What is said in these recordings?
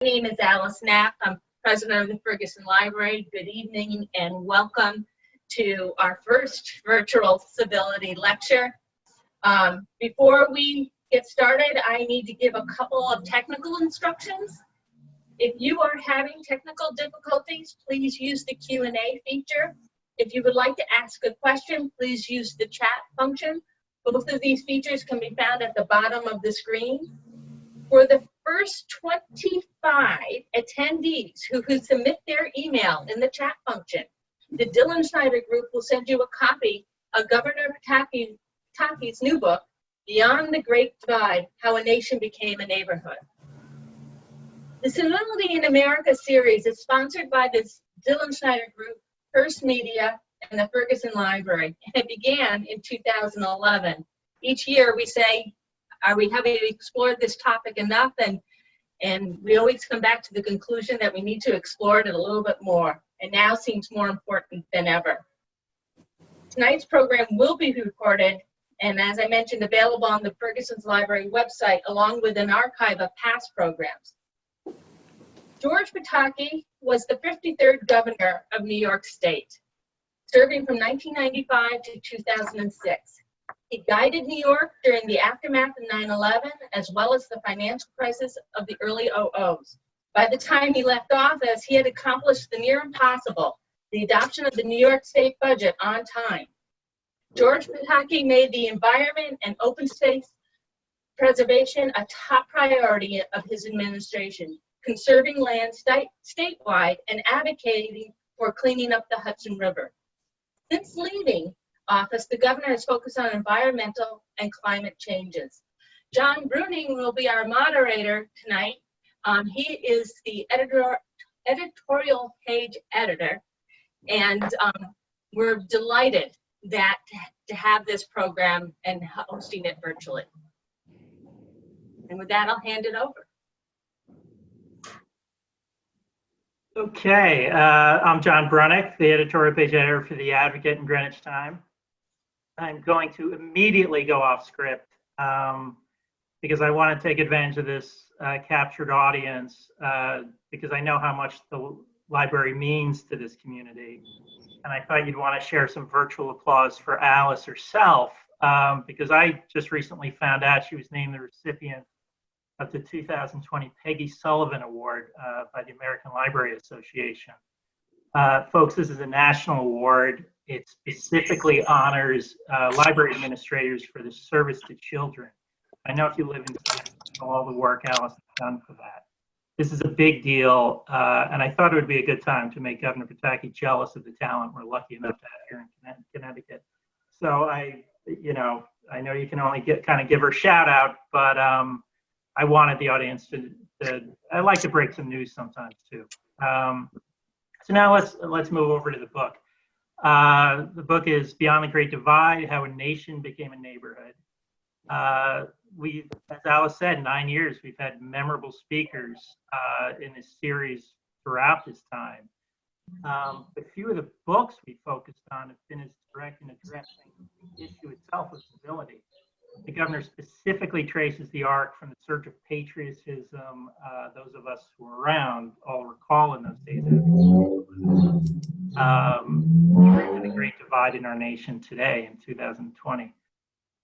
My name is Alice Knapp. I'm president of the Ferguson Library. Good evening and welcome to our first virtual civility lecture. Before we get started, I need to give a couple of technical instructions. If you are having technical difficulties, please use the Q&A feature. If you would like to ask a question, please use the chat function. Both of these features can be found at the bottom of the screen. For the first 25 attendees who submit their email in the chat function, the Dylan Schneider Group will send you a copy of Governor Pataki's new book, Beyond the Great Divide, How a Nation Became a Neighborhood. The Civility in America series is sponsored by the Dylan Schneider Group, Hearst Media, and the Ferguson Library, and it began in 2011. Each year we say, have we explored this topic enough? And we always come back to the conclusion that we need to explore it a little bit more, and now seems more important than ever. Tonight's program will be recorded, and as I mentioned, available on the Ferguson's Library website, along with an archive of past programs. George Pataki was the 53rd governor of New York State, serving from 1995 to 2006. He guided New York during the aftermath of 9/11, as well as the financial crisis of the early 00s. By the time he left office, he had accomplished the near impossible, the adoption of the New York State budget on time. George Pataki made the environment and open space preservation a top priority of his administration, conserving land statewide and advocating for cleaning up the Hudson River. Since leaving office, the governor has focused on environmental and climate changes. John Bruning will be our moderator tonight. He is the editorial page editor, and we're delighted to have this program and hosting it virtually. And with that, I'll hand it over. Okay, I'm John Brunick, the editorial page editor for The Advocate in Greenwich Time. I'm going to immediately go off script because I want to take advantage of this captured audience because I know how much the library means to this community. And I thought you'd want to share some virtual applause for Alice herself because I just recently found out she was named the recipient of the 2020 Peggy Sullivan Award by the American Library Association. Folks, this is a national award. It specifically honors library administrators for the service to children. I know if you live in all the work Alice has done for that. This is a big deal, and I thought it would be a good time to make Governor Pataki jealous of the talent we're lucky enough to have here in Connecticut. So I know you can only kind of give her a shout out, but I wanted the audience to I like to break some news sometimes too. So now let's move over to the book. The book is Beyond the Great Divide, How a Nation Became a Neighborhood. As Alice said, 9 years, we've had memorable speakers in this series throughout this time. A few of the books we focused on have been as direct in addressing the issue itself of civility. The governor specifically traces the arc from the surge of patriotism those of us who were around all recall in those days, to the great divide in our nation today in 2020.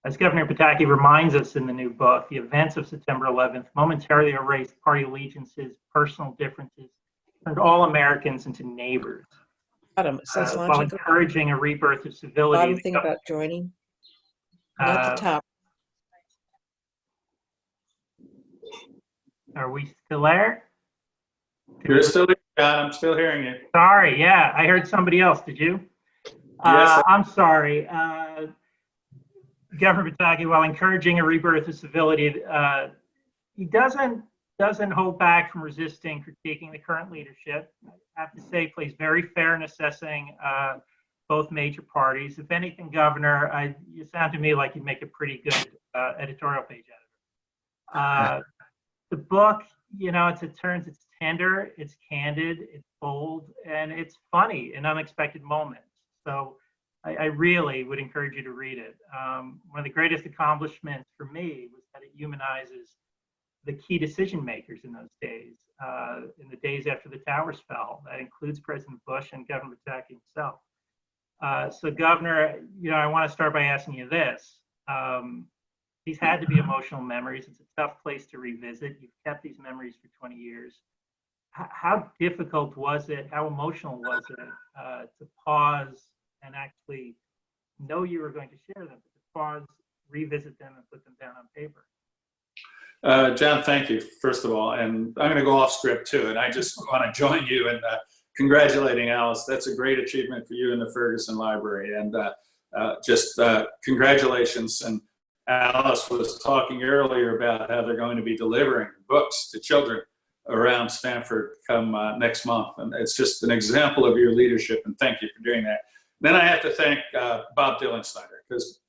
As Governor Pataki reminds us in the new book, the events of September 11th momentarily erased party allegiances, personal differences, turned all Americans into neighbors. Adam, it says while encouraging a rebirth of civility. Bottom thing about joining, not the top. Are we still there? You're still here, John. I'm still hearing you. Sorry, yeah, I heard somebody else. Did you? Yes. I'm sorry. Governor Pataki, while encouraging a rebirth of civility, he doesn't hold back from resisting critiquing the current leadership. I have to say, plays very fair in assessing both major parties. If anything, Governor, you sound to me like you'd make a pretty good editorial page editor. The book, it's tender, it's candid, it's bold, and it's funny in unexpected moments. So I really would encourage you to read it. One of the greatest accomplishments for me was that it humanizes the key decision makers in those days, in the days after the towers fell. That includes President Bush and Governor Pataki himself. So Governor, I want to start by asking you this. These had to be emotional memories. It's a tough place to revisit. You've kept these memories for 20 years. How difficult was it? How emotional was it to pause and actually know you were going to share them, but to pause, revisit them, and put them down on paper? John, thank you, first of all. And I'm going to go off script too. And I just want to join you in congratulating Alice. That's a great achievement for you in the Ferguson Library. And just congratulations. And Alice was talking earlier about how they're going to be delivering books to children around Stanford come next month. And it's just an example of your leadership. And thank you for doing that. Then I have to thank Bob Dylan Snyder, because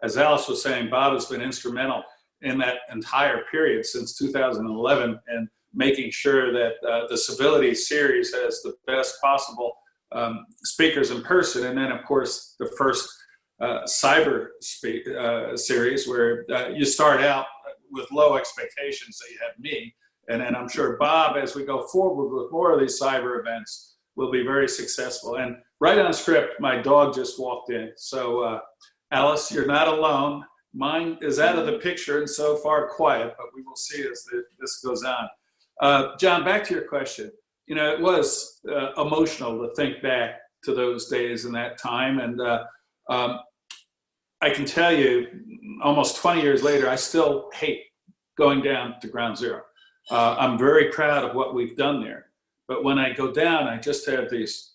as Alice was saying, Bob has been instrumental in that entire period since 2011 and making sure that the Civility series has the best possible speakers in person. And then, of course, the first cyber series where you start out with low expectations that you have me. And then I'm sure Bob, as we go forward with more of these cyber events, will be very successful. And right on script, my dog just walked in. So Alice, you're not alone. Mine is out of the picture and so far quiet, but we will see as this goes on. John, back to your question. It was emotional to think back to those days and that time. And I can tell you, almost 20 years later, I still hate going down to Ground Zero. I'm very proud of what we've done there. But when I go down, I just have these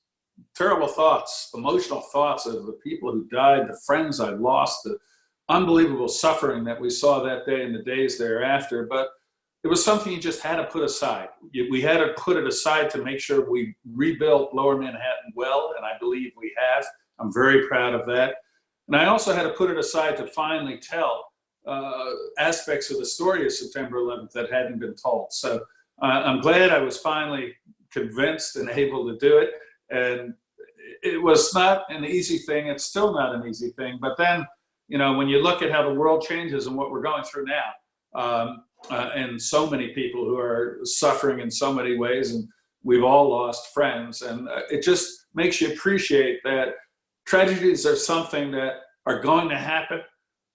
terrible thoughts, emotional thoughts of the people who died, the friends I lost, the unbelievable suffering that we saw that day and the days thereafter. But it was something you just had to put aside. We had to put it aside to make sure we rebuilt Lower Manhattan well, and I believe we have. I'm very proud of that. And I also had to put it aside to finally tell aspects of the story of September 11th that hadn't been told. So I'm glad I was finally convinced and able to do it. And it was not an easy thing. It's still not an easy thing. But then, when you look at how the world changes and what we're going through now, and so many people who are suffering in so many ways, and we've all lost friends, and it just makes you appreciate that tragedies are something that are going to happen.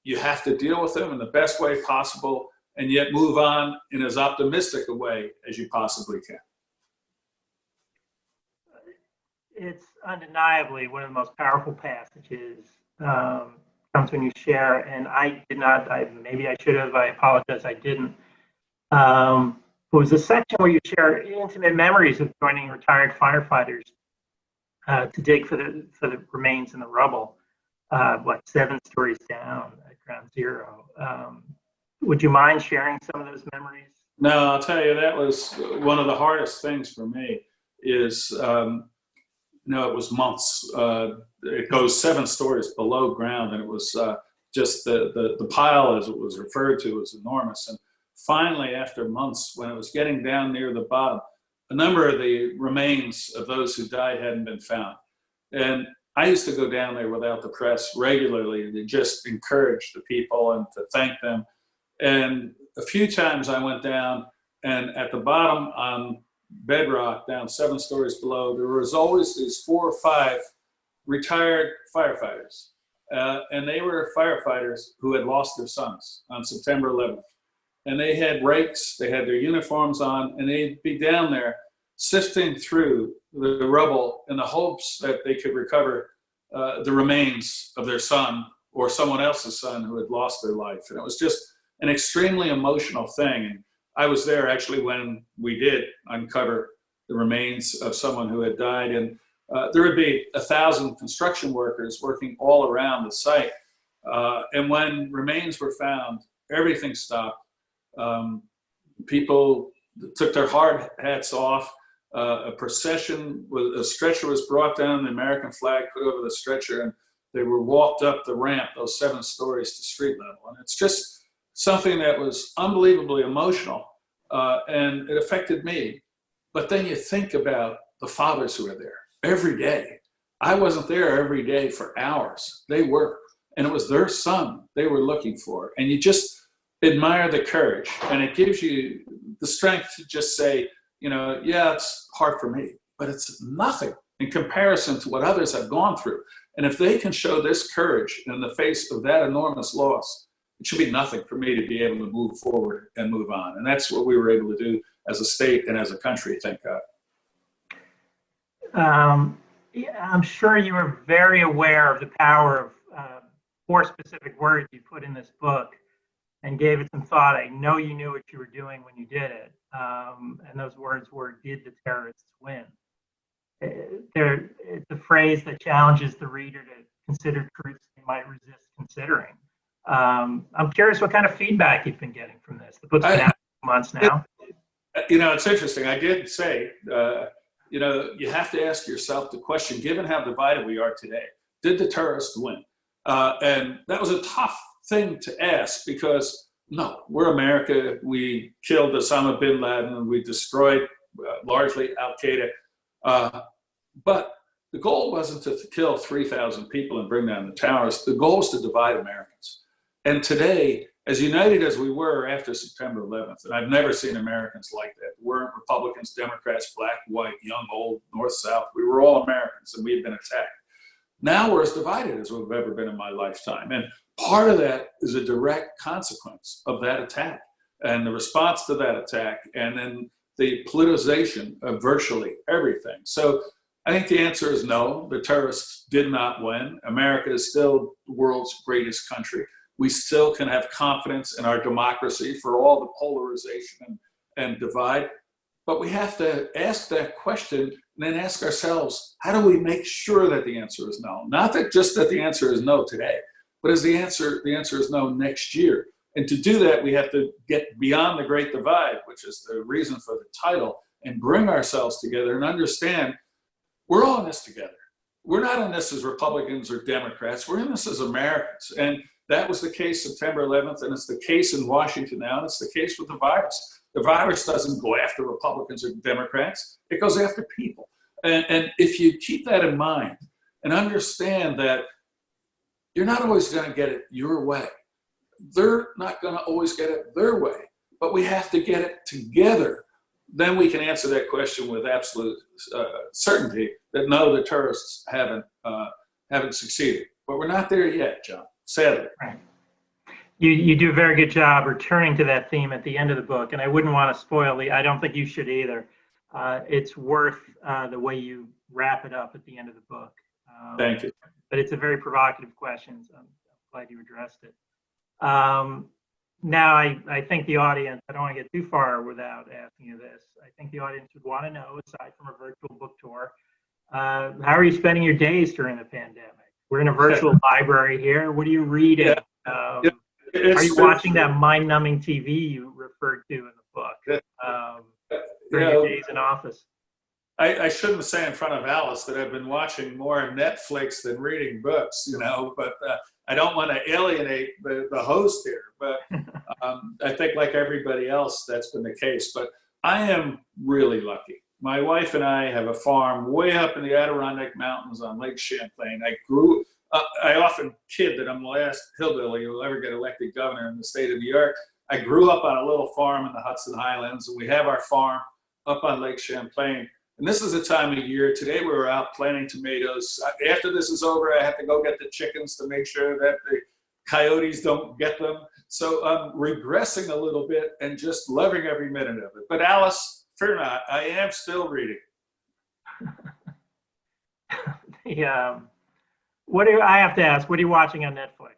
You have to deal with them in the best way possible, and yet move on in as optimistic a way as you possibly can. It's undeniably one of the most powerful passages comes when you share, and I did not, maybe I should have, I apologize, I didn't. It was a section where you share intimate memories of joining retired firefighters to dig for the remains in the rubble, 7 stories down at Ground Zero. Would you mind sharing some of those memories? No, I'll tell you, that was one of the hardest things for me is, it was months. It goes 7 stories below ground, and it was just the pile, as it was referred to, was enormous. And finally, after months, when it was getting down near the bottom, a number of the remains of those who died hadn't been found. And I used to go down there without the press regularly to just encourage the people and to thank them. And a few times I went down, and at the bottom on bedrock, down 7 stories below, there was always these 4 or 5 retired firefighters. And they were firefighters who had lost their sons on September 11th. And they had rakes, they had their uniforms on, and they'd be down there sifting through the rubble in the hopes that they could recover the remains of their son or someone else's son who had lost their life. And it was just an extremely emotional thing. And I was there actually when we did uncover the remains of someone who had died. And there would be 1,000 construction workers working all around the site. And when remains were found, everything stopped. People took their hard hats off. A procession, with a stretcher was brought down, the American flag put over the stretcher, and they were walked up the ramp, those 7 stories to street level. And it's just something that was unbelievably emotional, and it affected me. But then you think about the fathers who were there every day. I wasn't there every day for hours. They were, and it was their son they were looking for. And admire the courage, and it gives you the strength to just say, yeah, it's hard for me, but it's nothing in comparison to what others have gone through. And if they can show this courage in the face of that enormous loss, it should be nothing for me to be able to move forward and move on. And that's what we were able to do as a state and as a country, thank God. Yeah, I'm sure you were very aware of the power of 4 specific words you put in this book and gave it some thought. I know you knew what you were doing when you did it. And those words were, "Did the terrorists win?" It's a phrase that challenges the reader to consider truths they might resist considering. I'm curious what kind of feedback you've been getting from this. The book's been out for months now. It's interesting. I did say, you have to ask yourself the question, given how divided we are today, did the terrorists win? And that was a tough thing to ask because, no, we're America. We killed Osama bin Laden and we destroyed largely Al-Qaeda. But the goal wasn't to kill 3,000 people and bring down the towers. The goal was to divide Americans. And today, as united as we were after September 11th, and I've never seen Americans like that. We weren't Republicans, Democrats, black, white, young, old, north, south. We were all Americans and we had been attacked. Now we're as divided as we've ever been in my lifetime. And part of that is a direct consequence of that attack and the response to that attack, and then the politicization of virtually everything. So I think the answer is no, the terrorists did not win. America is still the world's greatest country. We still can have confidence in our democracy for all the polarization and divide. But we have to ask that question and then ask ourselves, how do we make sure that the answer is no? Not that just that the answer is no today, but as the answer is no next year. And to do that, we have to get beyond the Great Divide, which is the reason for the title, and bring ourselves together and understand we're all in this together. We're not in this as Republicans or Democrats. We're in this as Americans. And that was the case September 11th, and it's the case in Washington now, and it's the case with the virus. The virus doesn't go after Republicans or Democrats. It goes after people. And if you keep that in mind and understand that you're not always going to get it your way, they're not going to always get it their way, but we have to get it together. Then we can answer that question with absolute certainty that no, the terrorists haven't succeeded. But we're not there yet, John, sadly. Right. You do a very good job returning to that theme at the end of the book, and I wouldn't want to spoil I don't think you should either. It's worth the way you wrap it up at the end of the book. Thank you. But it's a very provocative question, so I'm glad you addressed it. Now, I think the audience, I don't want to get too far without asking you this. I think the audience would want to know, aside from a virtual book tour, how are you spending your days during the pandemic? We're in a virtual library here. What are you reading? Are you watching that mind-numbing TV you referred to in the book during your days in office? I shouldn't say in front of Alice that I've been watching more Netflix than reading books, but I don't want to alienate the host here. But I think like everybody else, that's been the case. But I am really lucky. My wife and I have a farm way up in the Adirondack Mountains on Lake Champlain. I often kid that I'm the last hillbilly who will ever get elected governor in the state of New York. I grew up on a little farm in the Hudson Highlands, and we have our farm up on Lake Champlain. And this is a time of year. Today we were out planting tomatoes. After this is over, I have to go get the chickens to make sure that the coyotes don't get them. So I'm regressing a little bit and just loving every minute of it. But Alice, fear not, I am still reading. I have to ask, what are you watching on Netflix?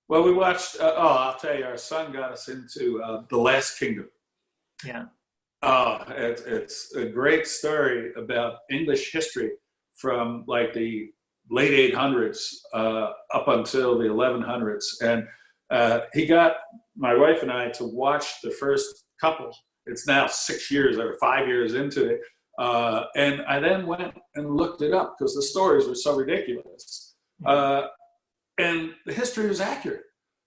Well, we watched, I'll tell you, our son got us into The Last Kingdom. Yeah. It's a great story about English history from like the late 800s up until the 1100s. And he got my wife and I to watch the first couple. It's now 6 years or 5 years into it. And I then went and looked it up because the stories were so ridiculous. And the history was accurate.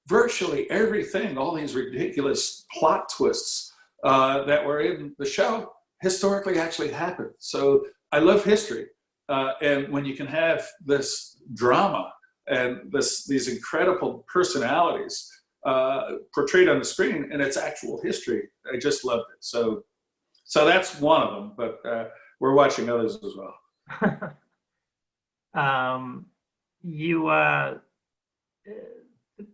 Virtually everything, all these ridiculous plot twists that were in the show historically actually happened. So I love history. And when you can have this drama and these incredible personalities portrayed on the screen, and it's actual history. I just loved it. So that's one of them, but we're watching others as well.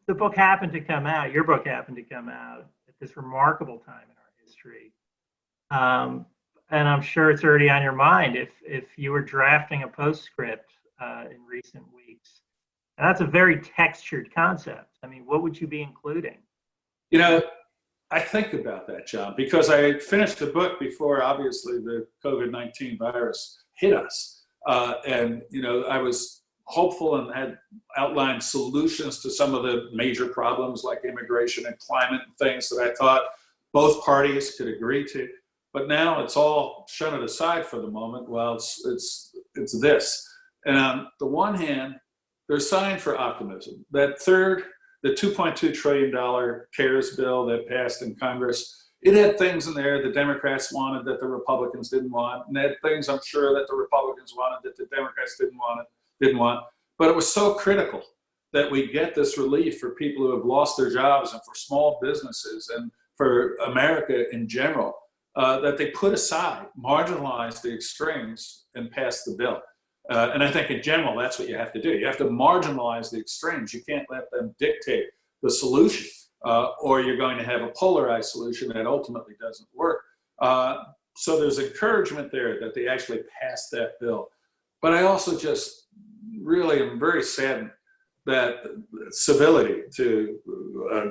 The book happened to come out, your book happened to come out at this remarkable time in our history. And I'm sure it's already on your mind if you were drafting a postscript in recent weeks. And that's a very textured concept. I mean, what would you be including? You know, I think about that, John, because I finished the book before, obviously, the COVID-19 virus hit us. And, you know, I was hopeful and had outlined solutions to some of the major problems like immigration and climate and things that I thought both parties could agree to. But now it's all shunted aside for the moment. Well, it's this. And on the one hand, there's sign for optimism. The $2.2 trillion CARES bill that passed in Congress, it had things in there the Democrats wanted that the Republicans didn't want, and it had things I'm sure that the Republicans wanted that the Democrats didn't want. But it was so critical that we get this relief for people who have lost their jobs and for small businesses and for America in general, that they put aside, marginalized the extremes, and passed the bill. And I think in general, that's what you have to do. You have to marginalize the extremes. You can't let them dictate the solution, or you're going to have a polarized solution that ultimately doesn't work. So there's encouragement there that they actually passed that bill. But I also just really am very saddened that Civility, to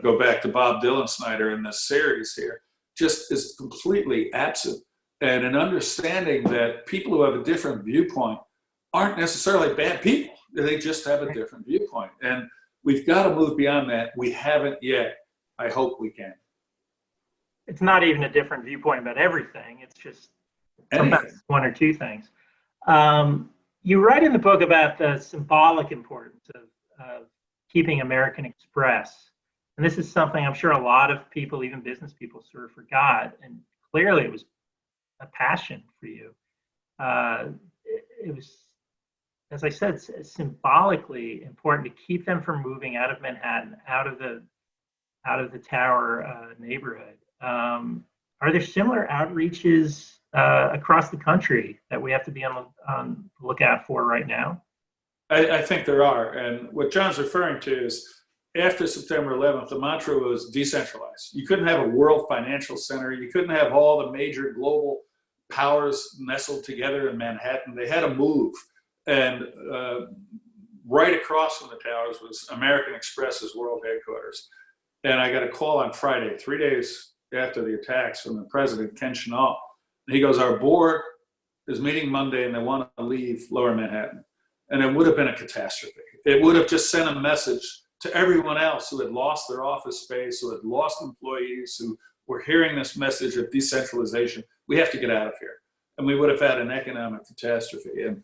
go back to Bob Dylan Snyder in this series here, just is completely absent. And an understanding that people who have a different viewpoint aren't necessarily bad people. They just have a different viewpoint. And we've got to move beyond that. We haven't yet. I hope we can. It's not even a different viewpoint about everything. It's just sometimes one or two things. You write in the book about the symbolic importance of keeping American Express. And this is something I'm sure a lot of people, even business people, sort of forgot. And clearly it was a passion for you. It was, as I said, symbolically important to keep them from moving out of Manhattan, out of the Tower neighborhood. Are there similar outreaches across the country that we have to be on the lookout for right now? I think there are. And what John's referring to is after September 11th, the mantra was decentralized. You couldn't have a world financial center. You couldn't have all the major global powers nestled together in Manhattan. They had to move. And right across from the towers was American Express's world headquarters. And I got a call on Friday, 3 days after the attacks, from the president, Ken Chenault. He goes, our board is meeting Monday and they want to leave Lower Manhattan. And it would have been a catastrophe. It would have just sent a message to everyone else who had lost their office space, who had lost employees, who were hearing this message of decentralization. We have to get out of here. And we would have had an economic catastrophe. And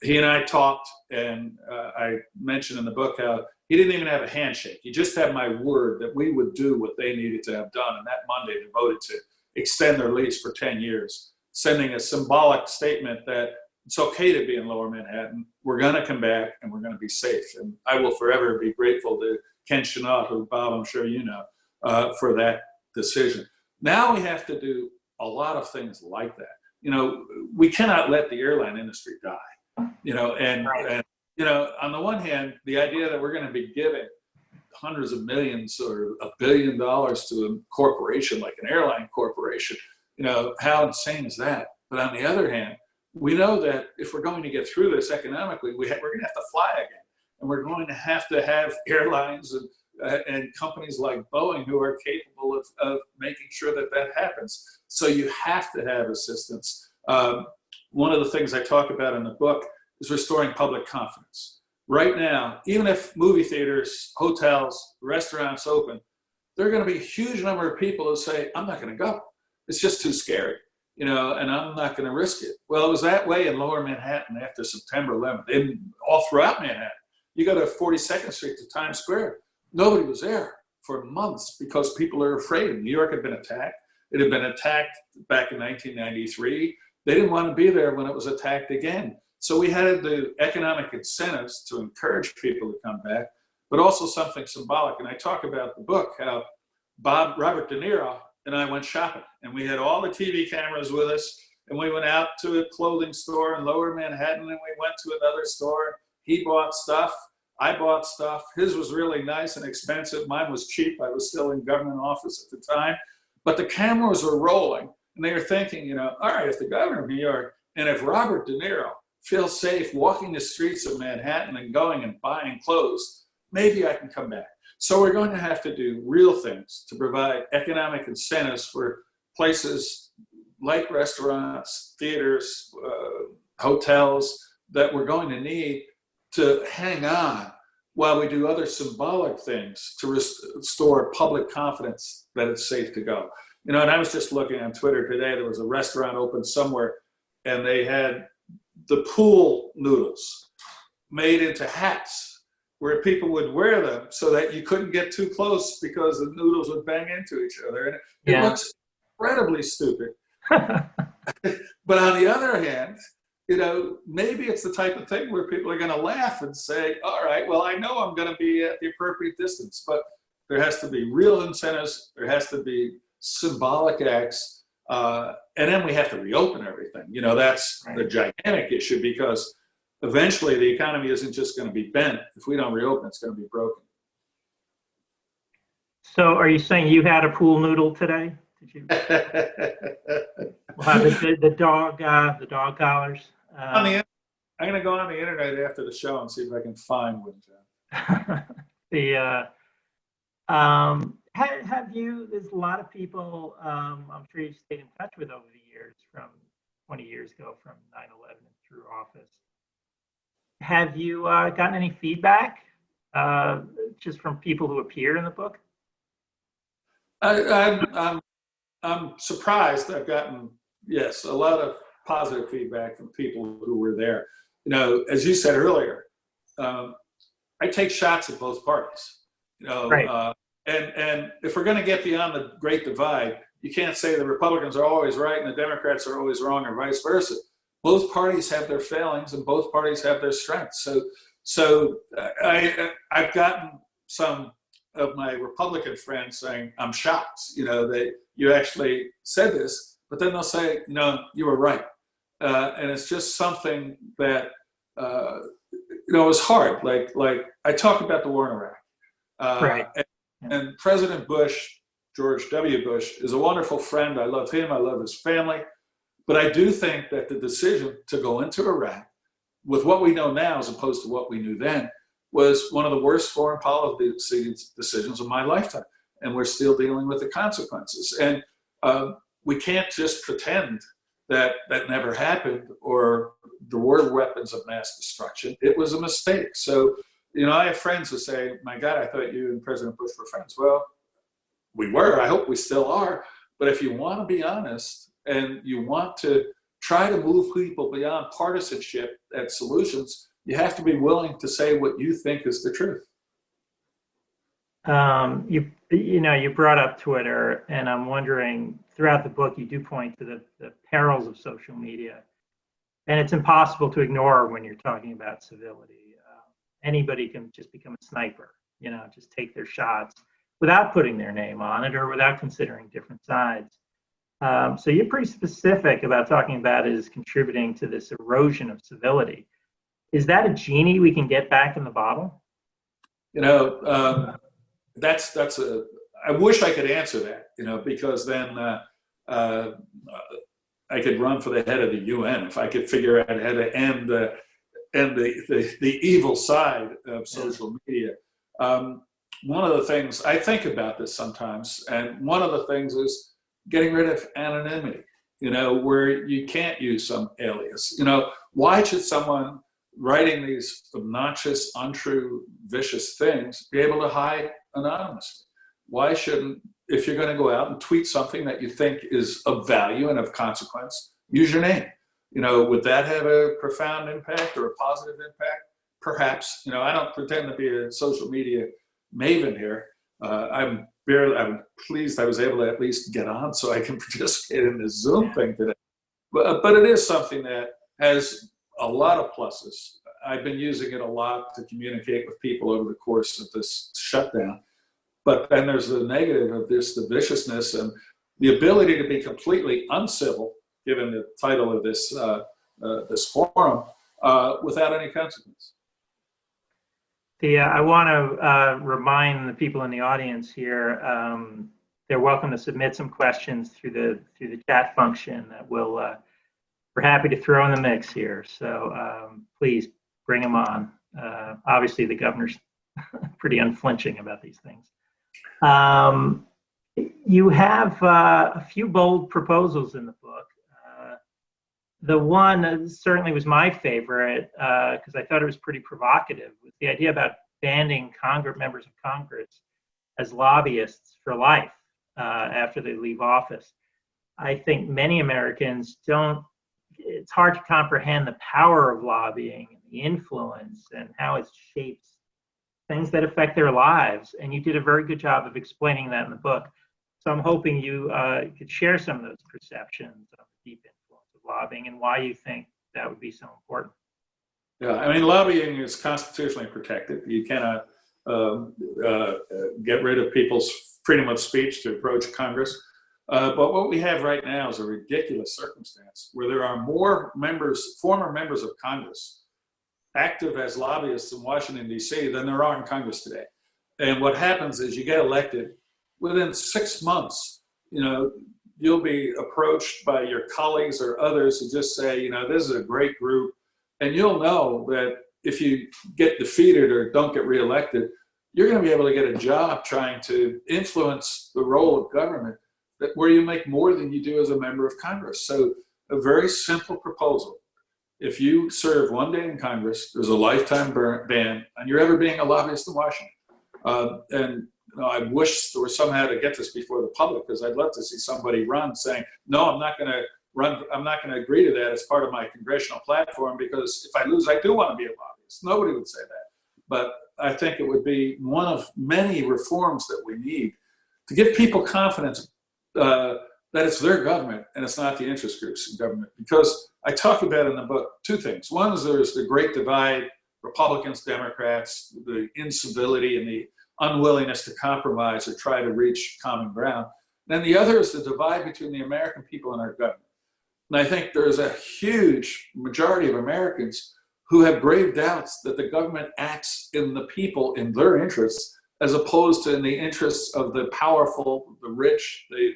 he and I talked, and I mentioned in the book how he didn't even have a handshake. He just had my word that we would do what they needed to have done. And that Monday they voted to extend their lease for 10 years, sending a symbolic statement that it's okay to be in Lower Manhattan. We're going to come back and we're going to be safe. And I will forever be grateful to Ken Chenault, who, Bob, I'm sure you know, for that decision. Now we have to do a lot of things like that. You know, we cannot let the airline industry die, you know, and you know, on the one hand, the idea that we're going to be giving hundreds of millions or $1 billion to a corporation like an airline corporation, you know, how insane is that? But on the other hand, we know that if we're going to get through this economically, we're going to have to fly again. And we're going to have airlines and companies like Boeing who are capable of making sure that that happens. So you have to have assistance. One of the things I talk about in the book is restoring public confidence. Right now, even if movie theaters, hotels, restaurants open, there are going to be a huge number of people who say, I'm not going to go. It's just too scary, you know, and I'm not going to risk it. Well, it was that way in Lower Manhattan after September 11th, and all throughout Manhattan. You go to 42nd Street to Times Square. Nobody was there for months because people are afraid. New York had been attacked. It had been attacked back in 1993. They didn't want to be there when it was attacked again. So we had the economic incentives to encourage people to come back, but also something symbolic. And I talk about the book, how Robert De Niro and I went shopping, and we had all the TV cameras with us, and we went out to a clothing store in Lower Manhattan, and we went to another store. He bought stuff, I bought stuff. His was really nice and expensive. Mine was cheap. I was still in government office at the time. But the cameras were rolling, and they were thinking, you know, all right, if the governor of New York and if Robert De Niro feels safe walking the streets of Manhattan and going and buying clothes, maybe I can come back. So we're going to have to do real things to provide economic incentives for places like restaurants, theaters, hotels that we're going to need to hang on while we do other symbolic things to restore public confidence that it's safe to go. You know, and I was just looking on Twitter today, there was a restaurant open somewhere, and they had the pool noodles made into hats where people would wear them so that you couldn't get too close because the noodles would bang into each other. And it looks incredibly stupid. But on the other hand, you know, maybe it's the type of thing where people are going to laugh and say, all right, well, I know I'm going to be at the appropriate distance, but there has to be real incentives. There has to be symbolic acts. And then we have to reopen everything. You know, that's the gigantic issue, because eventually the economy isn't just going to be bent. If we don't reopen, it's going to be broken. So are you saying you had a pool noodle today? Did you? We'll have the dog collars. I'm going to go on the internet after the show and see if I can find one, John. Have you, there's a lot of people, I'm sure you've stayed in touch with over the years, from 20 years ago, from 9/11 through office. Have you gotten any feedback just from people who appear in the book? I'm surprised. I've gotten, yes, a lot of positive feedback from people who were there. You know, as you said earlier, I take shots at both parties. You know, right. And if we're going to get beyond the great divide, you can't say the Republicans are always right and the Democrats are always wrong, or vice versa. Both parties have their failings and both parties have their strengths. So I've gotten some of my Republican friends saying, I'm shocked, you know, that you actually said this, but then they'll say, no, you were right. And it's just something that, you know, is hard. Like I talk about the war in Iraq. Right. And President Bush, George W. Bush, is a wonderful friend. I love him. I love his family. But I do think that the decision to go into Iraq, with what we know now as opposed to what we knew then, was one of the worst foreign policy decisions of my lifetime. And we're still dealing with the consequences. And we can't just pretend that that never happened, or there were weapons of mass destruction. It was a mistake. So, you know, I have friends who say, my God, I thought you and President Bush were friends. Well, we were. I hope we still are. But if you want to be honest and you want to try to move people beyond partisanship at solutions, you have to be willing to say what you think is the truth. You brought up Twitter, and I'm wondering, throughout the book, you do point to the perils of social media, and it's impossible to ignore when you're talking about civility. Anybody can just become a sniper, you know, just take their shots without putting their name on it or without considering different sides. So you're pretty specific about talking about it as contributing to this erosion of civility. Is that a genie we can get back in the bottle? You know, I wish I could answer that, you know, because then I could run for the head of the UN if I could figure out how to end the evil side of social media. One of the things I think about this sometimes, and one of the things is getting rid of anonymity, you know, where you can't use some alias. You know, why should someone writing these obnoxious, untrue, vicious things be able to hide anonymously? Why shouldn't, if you're going to go out and tweet something that you think is of value and of consequence, use your name? You know, would that have a profound impact or a positive impact? Perhaps. You know, I don't pretend to be a social media maven here. I'm pleased I was able to at least get on so I can participate in this Zoom thing today. But it is something that has a lot of pluses. I've been using it a lot to communicate with people over the course of this shutdown. But then there's the negative of this, the viciousness and the ability to be completely uncivil, given the title of this, this forum, without any consequence. I want to remind the people in the audience here, they're welcome to submit some questions through the chat function that we're happy to throw in the mix here. So please bring them on. Obviously, the governor's pretty unflinching about these things. You have a few bold proposals in the book. The one that certainly was my favorite, because I thought it was pretty provocative, was the idea about banning members of Congress as lobbyists for life after they leave office. I think many Americans it's hard to comprehend the power of lobbying, the influence, and how it shapes things that affect their lives. And you did a very good job of explaining that in the book. So I'm hoping you could share some of those perceptions of the deep influence of lobbying and why you think that would be so important. Yeah, I mean, lobbying is constitutionally protected. You cannot get rid of people's freedom of speech to approach Congress. But what we have right now is a ridiculous circumstance where there are more former members of Congress, active as lobbyists in Washington, D.C. than there are in Congress today. And what happens is you get elected, within 6 months, you'll be approached by your colleagues or others who just say, this is a great group. And you'll know that if you get defeated or don't get reelected, you're going to be able to get a job trying to influence the role of government where you make more than you do as a member of Congress. So a very simple proposal. If you serve one day in Congress, there's a lifetime ban on you ever being a lobbyist in Washington. And I wish there was somehow to get this before the public, because I'd love to see somebody run saying, no, I'm not going to run. I'm not going to agree to that as part of my congressional platform, because if I lose, I do want to be a lobbyist. Nobody would say that. But I think it would be one of many reforms that we need to give people confidence that it's their government and it's not the interest groups in government. Because I talk about in the book two things. One is there's the great divide, Republicans, Democrats, the incivility and the unwillingness to compromise or try to reach common ground. Then the other is the divide between the American people and our government. And I think there's a huge majority of Americans who have grave doubts that the government acts in the people, in their interests, as opposed to in the interests of the powerful, the rich, the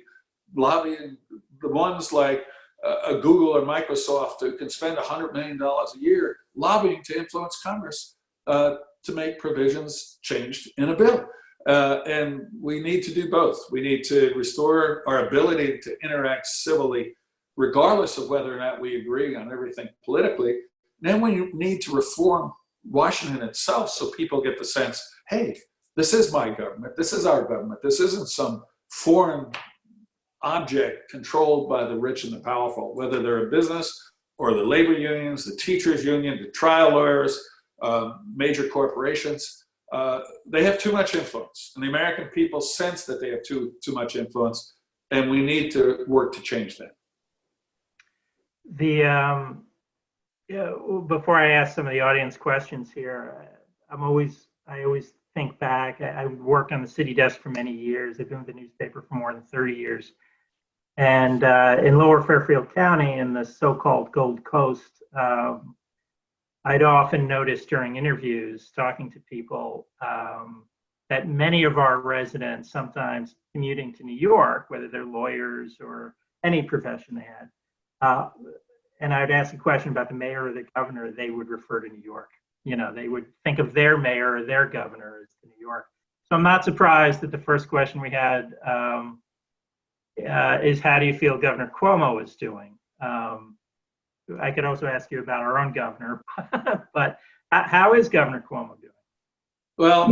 lobbying, the ones like a Google or Microsoft who can spend $100 million a year lobbying to influence Congress to make provisions changed in a bill. And we need to do both. We need to restore our ability to interact civilly, regardless of whether or not we agree on everything politically. Then we need to reform Washington itself so people get the sense, hey, this is my government, this is our government, this isn't some foreign object controlled by the rich and the powerful, whether they're a business or the labor unions, the teachers union, the trial lawyers, major corporations. They have too much influence, and the American people sense that they have too much influence, and we need to work to change that. Before I ask some of the audience questions here, I always think back. I worked on the city desk for many years. I've been with the newspaper for more than 30 years. And in Lower Fairfield County, in the so-called Gold Coast, I'd often notice during interviews, talking to people, that many of our residents, sometimes commuting to New York, whether they're lawyers or any profession they had, and I'd ask a question about the mayor or the governor, they would refer to New York. They would think of their mayor or their governor as New York. So I'm not surprised that the first question we had is, how do you feel Governor Cuomo is doing? I could also ask you about our own governor, but how is Governor Cuomo doing? Well,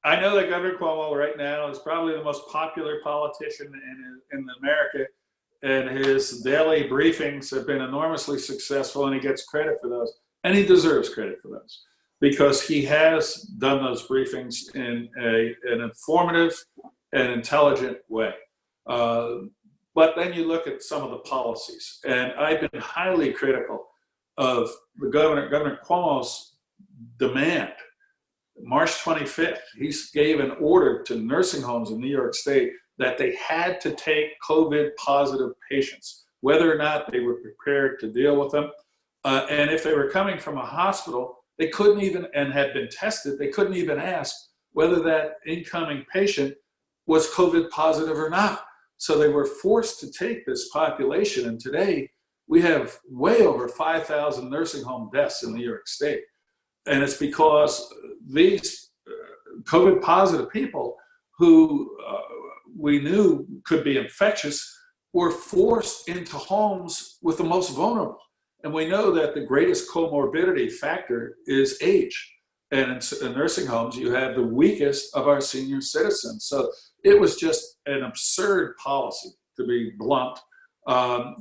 I know that Governor Cuomo right now is probably the most popular politician in America, and his daily briefings have been enormously successful, and he gets credit for those, and he deserves credit for those, because he has done those briefings in an informative and intelligent way. But then you look at some of the policies, and I've been highly critical of the Governor Cuomo's demand. March 25th, he gave an order to nursing homes in New York State that they had to take COVID positive patients, whether or not they were prepared to deal with them. And if they were coming from a hospital, they couldn't even, and had been tested, they couldn't even ask whether that incoming patient was COVID positive or not. So they were forced to take this population. And today we have way over 5,000 nursing home deaths in New York State. And it's because these COVID positive people who we knew could be infectious were forced into homes with the most vulnerable. And we know that the greatest comorbidity factor is age. And in nursing homes, you have the weakest of our senior citizens. So it was just an absurd policy, to be blunt.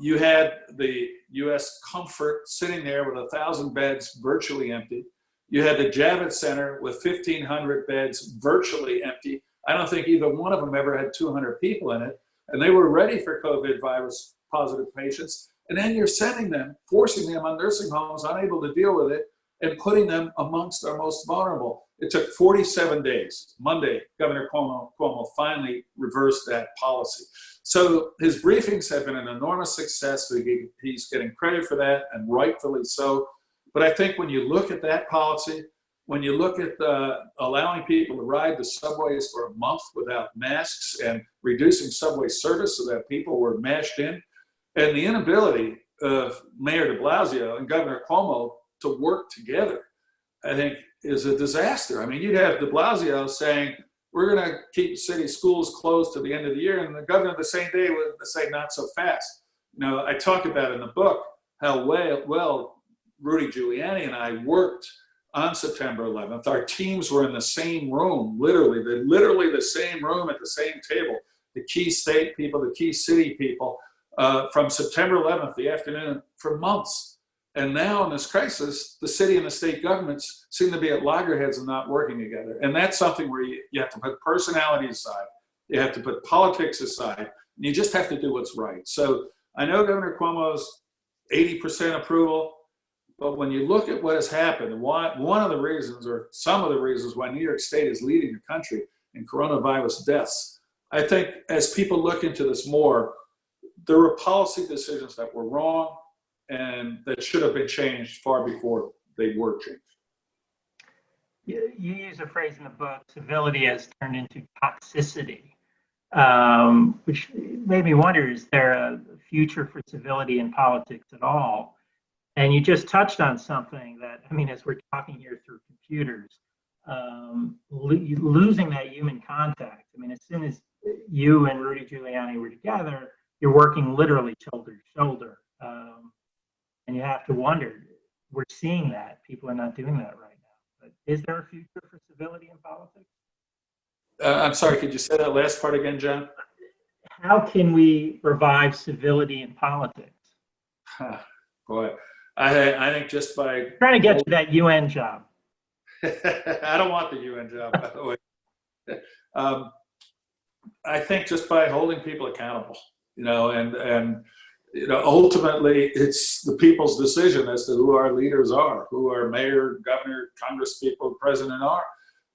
You had the U.S. Comfort sitting there with 1,000 beds virtually empty. You had the Javits Center with 1,500 beds virtually empty. I don't think either one of them ever had 200 people in it. And they were ready for COVID virus positive patients. And then you're sending them, forcing them on nursing homes, unable to deal with it, and putting them amongst our most vulnerable. It took 47 days. Monday, Governor Cuomo finally reversed that policy. So his briefings have been an enormous success. He's getting credit for that, and rightfully so. But I think when you look at that policy, when you look at allowing people to ride the subways for a month without masks and reducing subway service so that people were mashed in, and the inability of Mayor de Blasio and Governor Cuomo to work together, I think is a disaster. I mean, you'd have de Blasio saying, we're going to keep city schools closed to the end of the year, and the governor the same day would say, not so fast. You know, I talk about in the book how well Rudy Giuliani and I worked on September 11th. Our teams were in the same room, literally the same room at the same table. The key state people, the key city people, from September 11th, the afternoon, for months. And now in this crisis, the city and the state governments seem to be at loggerheads and not working together. And that's something where you have to put personality aside. You have to put politics aside. And you just have to do what's right. So I know Governor Cuomo's 80% approval, but when you look at what has happened, and one of the reasons, or some of the reasons why New York State is leading the country in coronavirus deaths, I think as people look into this more, there were policy decisions that were wrong and that should have been changed far before they were changed. You use a phrase in the book, civility has turned into toxicity, which made me wonder, is there a future for civility in politics at all? And you just touched on something that, I mean, as we're talking here through computers, losing that human contact. I mean, as soon as you and Rudy Giuliani were together, you're working literally shoulder to shoulder. And you have to wonder, we're seeing that. People are not doing that right now. But is there a future for civility in politics? I'm sorry, could you say that last part again, John? How can we revive civility in politics? Boy, I think just by Trying to get to that UN job. I don't want the UN job, by the way. I think just by holding people accountable, you know, and you know, ultimately it's the people's decision as to who our leaders are, who our mayor, governor, congresspeople, president are,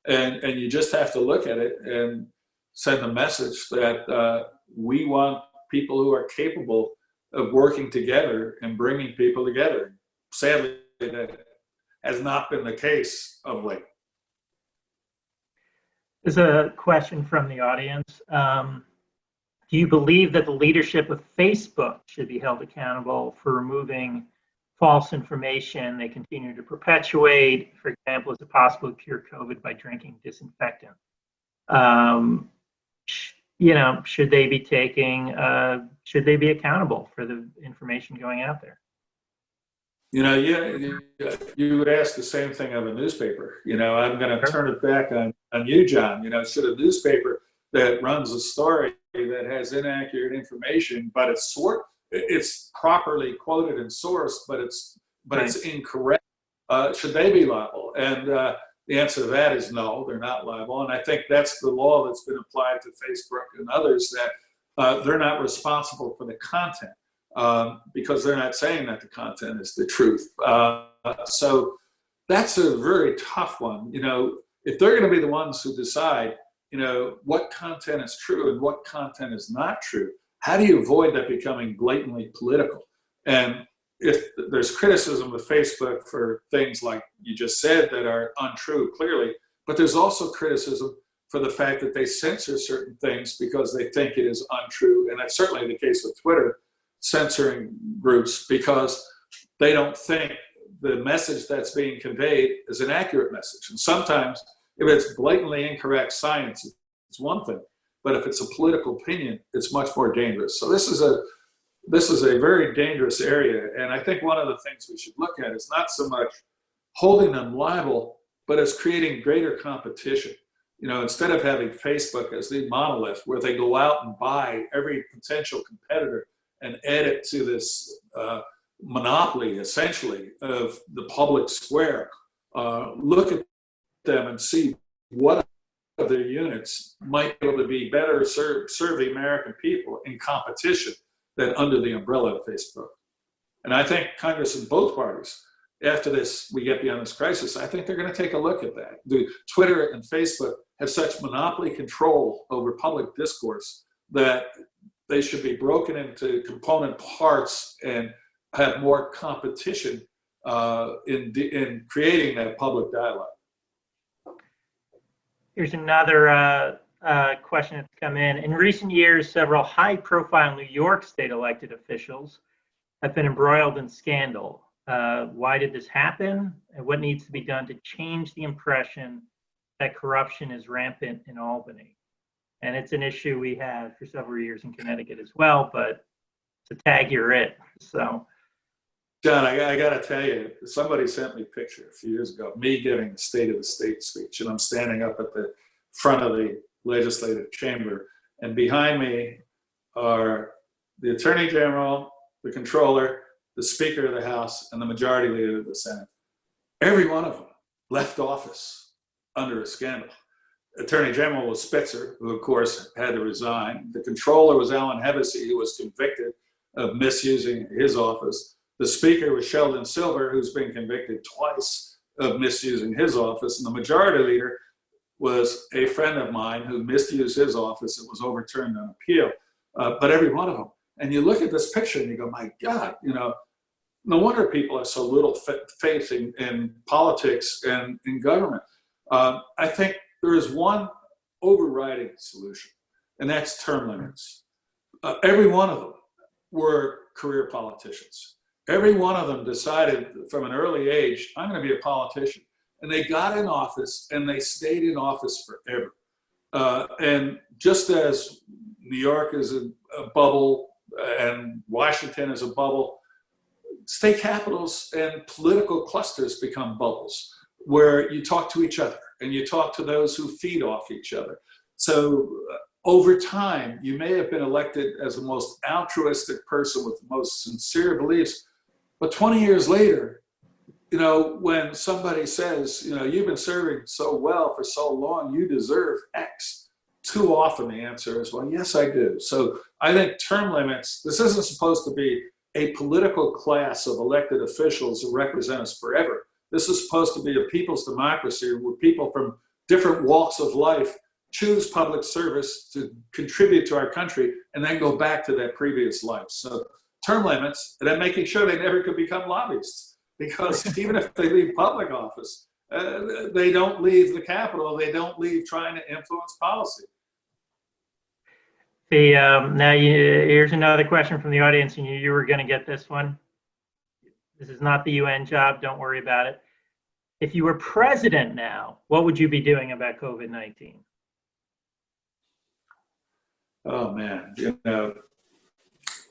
and you just have to look at it and send a message that we want people who are capable of working together and bringing people together. Sadly, that has not been the case of late. There's a question from the audience. Do you believe that the leadership of Facebook should be held accountable for removing false information they continue to perpetuate? For example, is it possible to cure COVID by drinking disinfectant? You know, should they be accountable for the information going out there? You know, you would ask the same thing of a newspaper. You know, I'm going to turn it back on you, John. You know, should a newspaper that runs a story that has inaccurate information, but it's properly quoted and sourced, but it's incorrect, should they be liable? And the answer to that is no, they're not liable. And I think that's the law that's been applied to Facebook and others, that they're not responsible for the content. because they're not saying that the content is the truth. So that's a very tough one. If they're going to be the ones who decide, what content is true and what content is not true, how do you avoid that becoming blatantly political? And if there's criticism of Facebook for things like you just said that are untrue, clearly, but there's also criticism for the fact that they censor certain things because they think it is untrue. And that's certainly the case with Twitter censoring groups because they don't think the message that's being conveyed is an accurate message. And sometimes if it's blatantly incorrect science, it's one thing, but if it's a political opinion, it's much more dangerous. So this is a very dangerous area. And I think one of the things we should look at is not so much holding them liable, but as creating greater competition. Instead of having Facebook as the monolith where they go out and buy every potential competitor and add it to this monopoly, essentially, of the public square, look at them and see what of their units might be able to be better serve the American people in competition than under the umbrella of Facebook. And I think Congress in both parties, after this, we get beyond this crisis, I think they're going to take a look at that. The Twitter and Facebook have such monopoly control over public discourse that they should be broken into component parts and have more competition in creating that public dialogue. Here's another question that's come in. In recent years, several high-profile New York State elected officials have been embroiled in scandal. Why did this happen? And what needs to be done to change the impression that corruption is rampant in Albany? And it's an issue we had for several years in Connecticut as well, but to tag, you're it. So, John, I got to tell you, somebody sent me a picture a few years ago, me giving the State of the State speech, and I'm standing up at the front of the legislative chamber, and behind me are the Attorney General, the Controller, the Speaker of the House, and the Majority Leader of the Senate. Every one of them left office under a scandal. Attorney General was Spitzer, who of course had to resign. The Controller was Alan Hevesy, who was convicted of misusing his office. The Speaker was Sheldon Silver, who's been convicted twice of misusing his office. And the Majority Leader was a friend of mine who misused his office. It was overturned on appeal. But every one of them. And you look at this picture and you go, my God, no wonder people have so little faith in politics and in government. I think there is one overriding solution, and that's term limits. Every one of them were career politicians. Every one of them decided from an early age, I'm going to be a politician. And they got in office and they stayed in office forever. And just as New York is a bubble and Washington is a bubble, state capitals and political clusters become bubbles where you talk to each other and you talk to those who feed off each other. So over time, you may have been elected as the most altruistic person with the most sincere beliefs, but 20 years later, when somebody says, you've been serving so well for so long, you deserve X. Too often the answer is, well, yes, I do. So I think term limits, this isn't supposed to be a political class of elected officials who represent us forever. This is supposed to be a people's democracy where people from different walks of life choose public service to contribute to our country and then go back to that previous life. So term limits, and then making sure they never could become lobbyists, because even if they leave public office, they don't leave the Capitol, they don't leave trying to influence policy. Here's another question from the audience, and you were going to get this one. This is not the UN job, don't worry about it. If you were president now, what would you be doing about COVID-19? Oh man,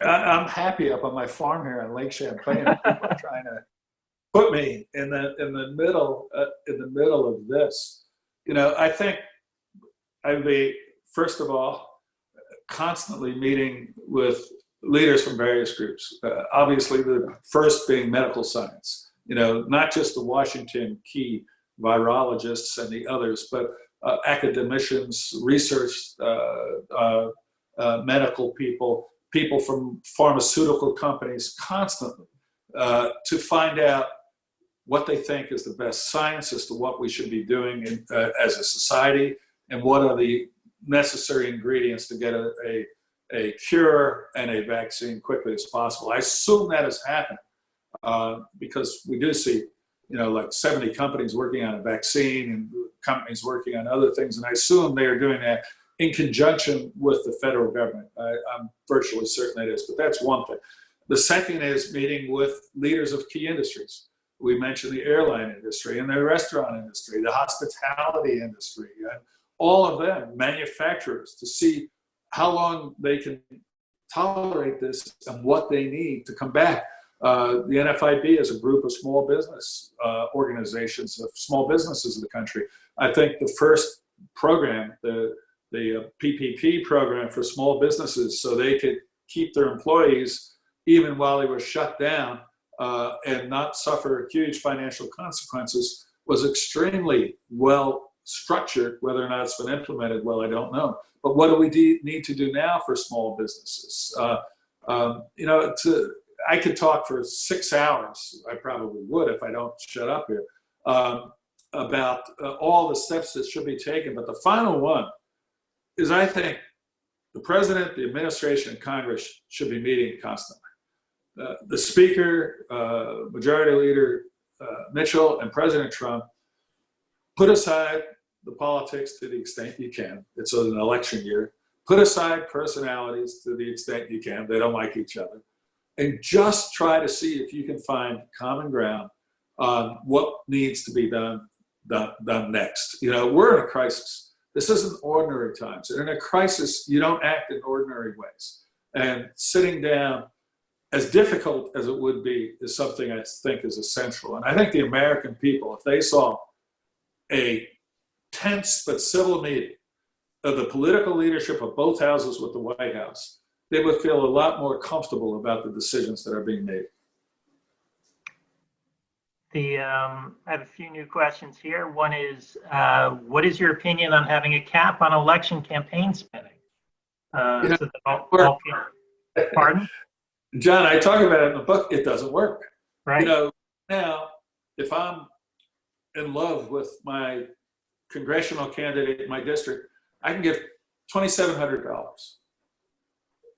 I'm happy up on my farm here on Lake Champlain. People are trying to put me in the middle of this. I think I'd be, first of all, constantly meeting with leaders from various groups. Obviously, the first being medical science. Not just the Washington key virologists and the others, but academicians, research, medical people, people from pharmaceutical companies constantly to find out what they think is the best science as to what we should be doing as a society, and what are the necessary ingredients to get a cure and a vaccine quickly as possible. I assume that has happened because we do see, like 70 companies working on a vaccine and companies working on other things, and I assume they are doing that in conjunction with the federal government. I'm virtually certain it is, but that's one thing. The second is meeting with leaders of key industries. We mentioned the airline industry and the restaurant industry, the hospitality industry, and all of them, manufacturers, to see how long they can tolerate this and what they need to come back. The NFIB is a group of small business organizations, of small businesses in the country. I think the first program, the PPP program for small businesses, so they could keep their employees even while they were shut down and not suffer huge financial consequences, was extremely well structured. Whether or not it's been implemented well, I don't know. But what do we need to do now for small businesses? I could talk for 6 hours, I probably would if I don't shut up here, about all the steps that should be taken. But the final one is, I think the president, the administration, and Congress should be meeting constantly. The Speaker, Majority Leader Mitchell, and President Trump put aside the politics to the extent you can. It's an election year. Put aside personalities to the extent you can. They don't like each other. And just try to see if you can find common ground on what needs to be done next. We're in a crisis. This isn't ordinary times. And in a crisis, you don't act in ordinary ways. And sitting down, as difficult as it would be, is something I think is essential. And I think the American people, if they saw a tense but civil meeting of the political leadership of both houses with the White House, they would feel a lot more comfortable about the decisions that are being made. I have a few new questions here. One is, what is your opinion on having a cap on election campaign spending? Pardon? John, I talk about it in the book. It doesn't work. Right. Now, if I'm in love with my congressional candidate in my district, I can give $2,700.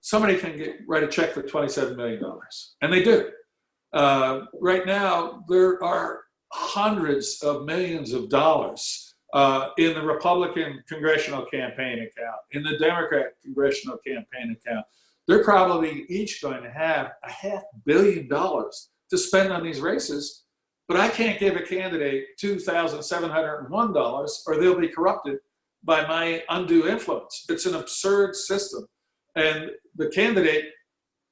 Somebody can write a check for $27 million, and they do. Right now, there are hundreds of millions of dollars in the Republican congressional campaign account, in the Democrat congressional campaign account. They're probably each going to have $500 million to spend on these races, but I can't give a candidate $2,701 or they'll be corrupted by my undue influence. It's an absurd system. And the candidate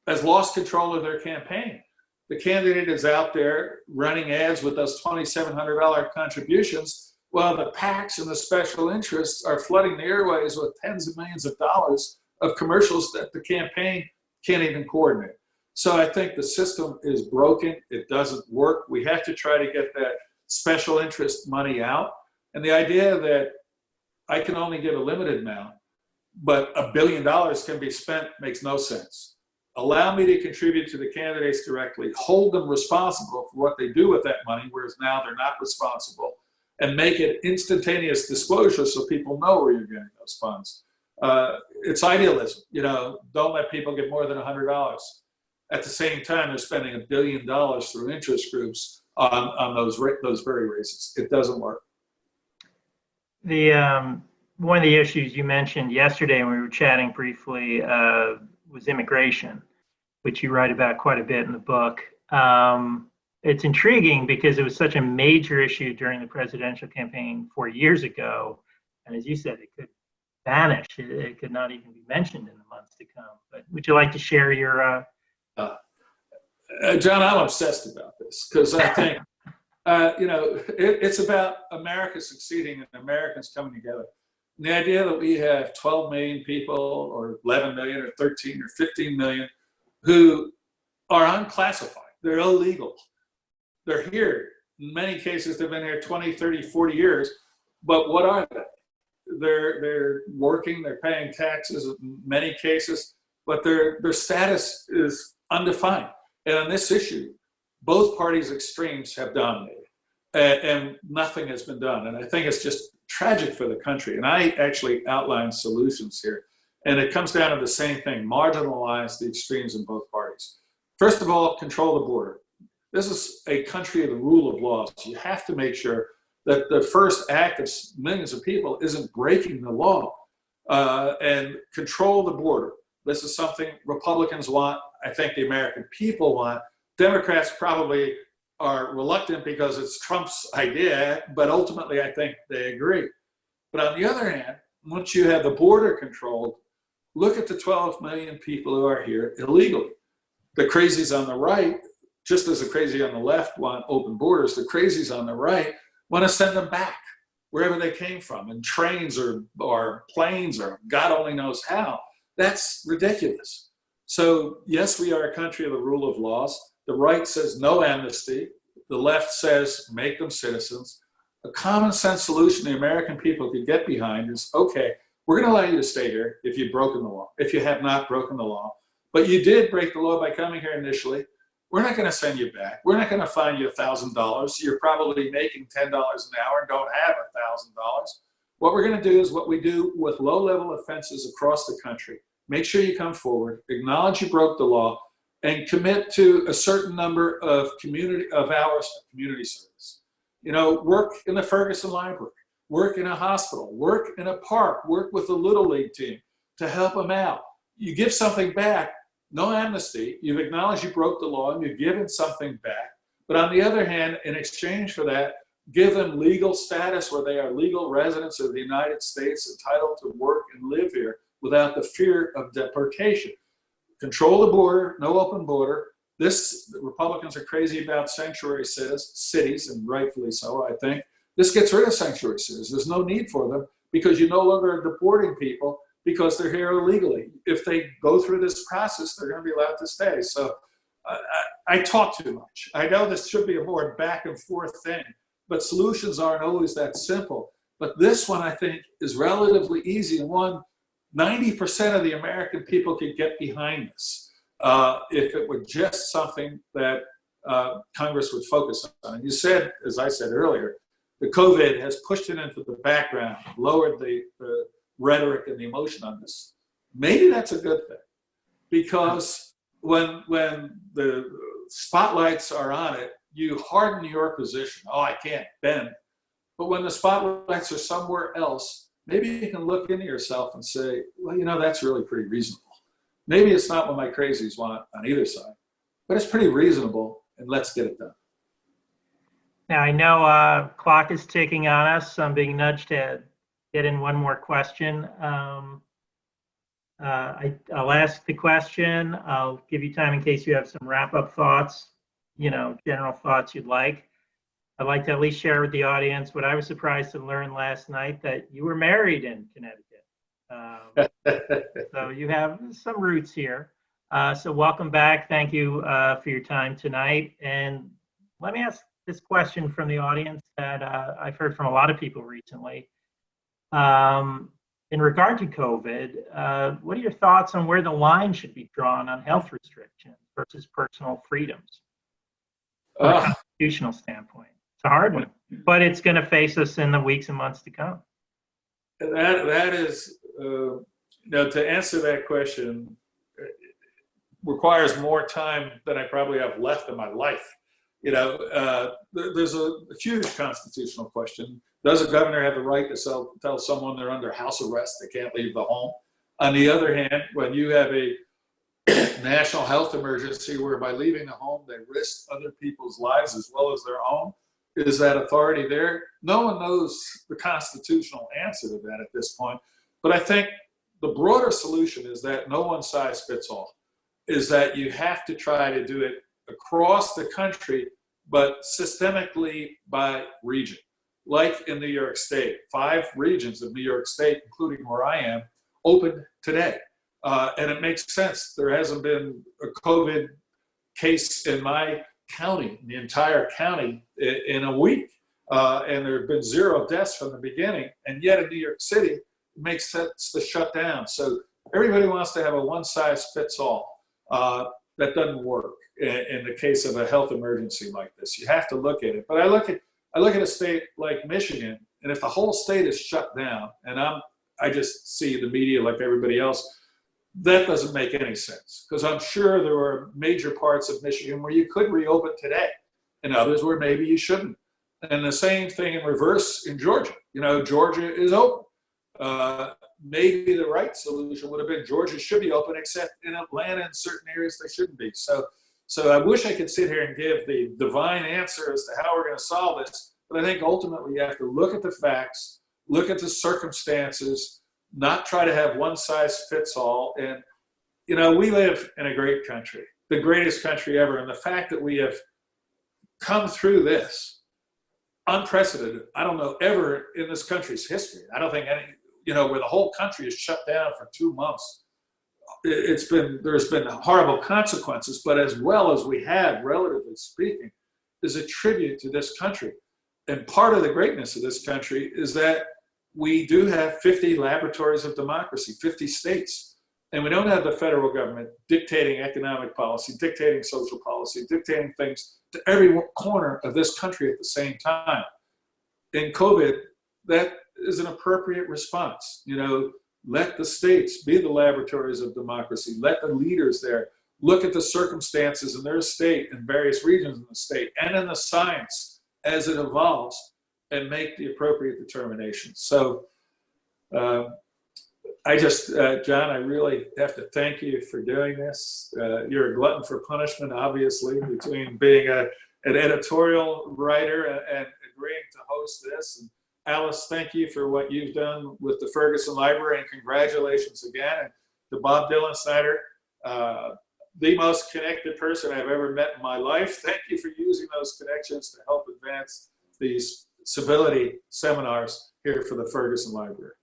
has lost control of their campaign. The candidate is out there running ads with those $2,700 contributions, while the PACs and the special interests are flooding the airways with tens of millions of dollars of commercials that the campaign can't even coordinate. So I think the system is broken. It doesn't work. We have to try to get that special interest money out. And the idea that I can only give a limited amount, but $1 billion can be spent, makes no sense. Allow me to contribute to the candidates directly, hold them responsible for what they do with that money, whereas now they're not responsible, and make it instantaneous disclosure so people know where you're getting those funds. It's idealism. Don't let people get more than $100. At the same time, they're spending $1 billion through interest groups on those very races. It doesn't work. One of the issues you mentioned yesterday when we were chatting briefly was immigration, which you write about quite a bit in the book. It's intriguing because it was such a major issue during the presidential campaign 4 years ago. And as you said, it could vanish. It could not even be mentioned in the months to come. But would you like to share your... John, I'm obsessed about this because I think, it's about America succeeding and Americans coming together. And the idea that we have 12 million people or 11 million or 13 or 15 million who are unclassified, they're illegal. They're here. In many cases, they've been here 20, 30, 40 years. But what are they? They're working, they're paying taxes in many cases. but their status is undefined. And on this issue, both parties' extremes have dominated, and nothing has been done. And I think it's just tragic for the country. And I actually outlined solutions here. And it comes down to the same thing: marginalize the extremes in both parties. First of all, control the border. This is a country of the rule of law. So you have to make sure that the first act of millions of people isn't breaking the law, and control the border. This is something Republicans want. I think the American people want. Democrats probably are reluctant because it's Trump's idea, but ultimately I think they agree. But on the other hand, once you have the border controlled, look at the 12 million people who are here illegally. The crazies on the right, just as the crazy on the left want open borders, the crazies on the right want to send them back wherever they came from, in trains or planes or God only knows how. That's ridiculous. So yes, we are a country of the rule of laws. The right says no amnesty. The left says make them citizens. A common sense solution the American people could get behind is, okay, we're going to allow you to stay here if you've broken the law, if you have not broken the law. But you did break the law by coming here initially. We're not going to send you back. We're not going to fine you $1,000. You're probably making $10 an hour and don't have $1,000. What we're going to do is what we do with low-level offenses across the country. Make sure you come forward, acknowledge you broke the law, and commit to a certain number of hours of community service. You know, work in the Ferguson Library, work in a hospital, work in a park, work with the Little League team to help them out. You give something back. No amnesty. You've acknowledged you broke the law and you've given something back. But on the other hand, in exchange for that, give them legal status where they are legal residents of the United States, entitled to work and live here without the fear of deportation. Control the border, no open border. The Republicans are crazy about sanctuary cities, and rightfully so, I think. This gets rid of sanctuary cities. There's no need for them because you no longer are deporting people because they're here illegally. If they go through this process, they're going to be allowed to stay. So I talk too much. I know this should be a more back and forth thing, but solutions aren't always that simple. But this one, I think, is relatively easy. And 90% of the American people could get behind this if it were just something that Congress would focus on. And you said, as I said earlier, the COVID has pushed it into the background, lowered the rhetoric and the emotion on this. Maybe that's a good thing, because when the spotlights are on it, you harden your position. Oh, I can't bend. But when the spotlights are somewhere else, maybe you can look into yourself and say, well, you know, that's really pretty reasonable. Maybe it's not what my crazies want on either side, but it's pretty reasonable, and let's get it done. Now, I know clock is ticking on us, so I'm being nudged to get in one more question. I'll ask the question. I'll give you time in case you have some wrap-up thoughts, general thoughts you'd like. I'd like to at least share with the audience what I was surprised to learn last night, that you were married in Connecticut. So you have some roots here. So welcome back. Thank you for your time tonight. And let me ask this question from the audience that I've heard from a lot of people recently. In regard to COVID, what are your thoughts on where the line should be drawn on health restrictions versus personal freedoms from a constitutional standpoint? It's a hard one, but it's going to face us in the weeks and months to come. That is, to answer that question requires more time than I probably have left in my life. There's a huge constitutional question. Does a governor have the right to tell someone they're under house arrest, they can't leave the home? On the other hand, when you have a national health emergency where by leaving the home they risk other people's lives as well as their own, is that authority there? No one knows the constitutional answer to that at this point. But I think the broader solution is that no one size fits all, is that you have to try to do it across the country, but systemically by region. Like in New York State, 5 regions of New York State, including where I am, opened today. And it makes sense. There hasn't been a COVID case in my county, the entire county, in a week. And there have been 0 deaths from the beginning. And yet in New York City, it makes sense to shut down. So everybody wants to have a one-size-fits-all. That doesn't work in the case of a health emergency like this. You have to look at it. But I look at a state like Michigan, and if the whole state is shut down, and I just see the media like everybody else, that doesn't make any sense, because I'm sure there were major parts of Michigan where you could reopen today, and others where maybe you shouldn't. And the same thing in reverse in Georgia. Georgia is open. Maybe the right solution would have been Georgia should be open, except in Atlanta and certain areas they shouldn't be. So I wish I could sit here and give the divine answer as to how we're going to solve this. But I think ultimately you have to look at the facts, look at the circumstances, not try to have one size fits all. And, we live in a great country, the greatest country ever. And the fact that we have come through this, unprecedented, I don't know, ever in this country's history. I don't think any, where the whole country is shut down for 2 months. There's been horrible consequences, but as well as we had, relatively speaking, is a tribute to this country. And part of the greatness of this country is that we do have 50 laboratories of democracy, 50 states. And we don't have the federal government dictating economic policy, dictating social policy, dictating things to every corner of this country at the same time. In COVID, that is an appropriate response. Let the states be the laboratories of democracy. Let the leaders there look at the circumstances in their state and various regions in the state and in the science as it evolves and make the appropriate determinations. So John, I really have to thank you for doing this. You're a glutton for punishment, obviously, between being an editorial writer and agreeing to host this. And Alice, thank you for what you've done with the Ferguson Library, and congratulations again. And to Bob Dylan Snyder, the most connected person I've ever met in my life. Thank you for using those connections to help advance these civility seminars here for the Ferguson Library.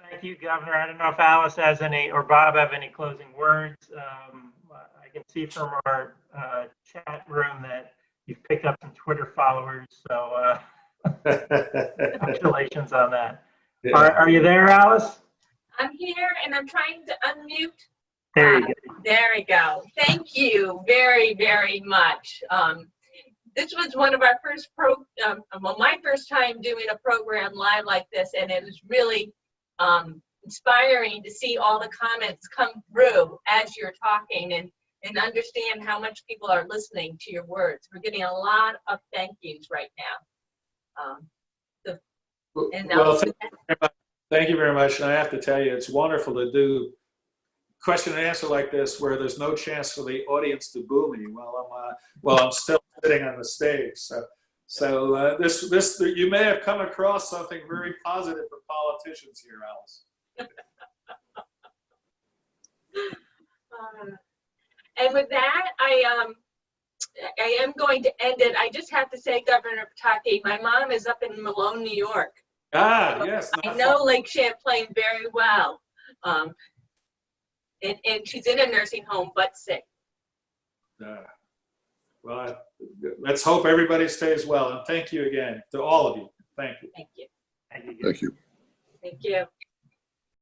Thank you, Governor. I don't know if Alice has any, or Bob have any closing words. I can see from our chat room that you've picked up some Twitter followers, so congratulations on that. Yeah. Are you there, Alice? I'm here, and I'm trying to unmute. There you go. There we go. Thank you very, very much. This was one of our first my first time doing a program live like this, and it was really inspiring to see all the comments come through as you're talking and understand how much people are listening to your words. We're getting a lot of thank yous right now. Thank you very much. And I have to tell you, it's wonderful to do question and answer like this where there's no chance for the audience to boo me while I'm still sitting on the stage. So this you may have come across something very positive for politicians here, Alice. And with that, I am going to end it. I just have to say, Governor Pataki, my mom is up in Malone, New York. Ah, yes. I know Lake Champlain very well. And she's in a nursing home, but sick. Well, let's hope everybody stays well. And thank you again to all of you. Thank you. Thank you. Thank you. Thank you.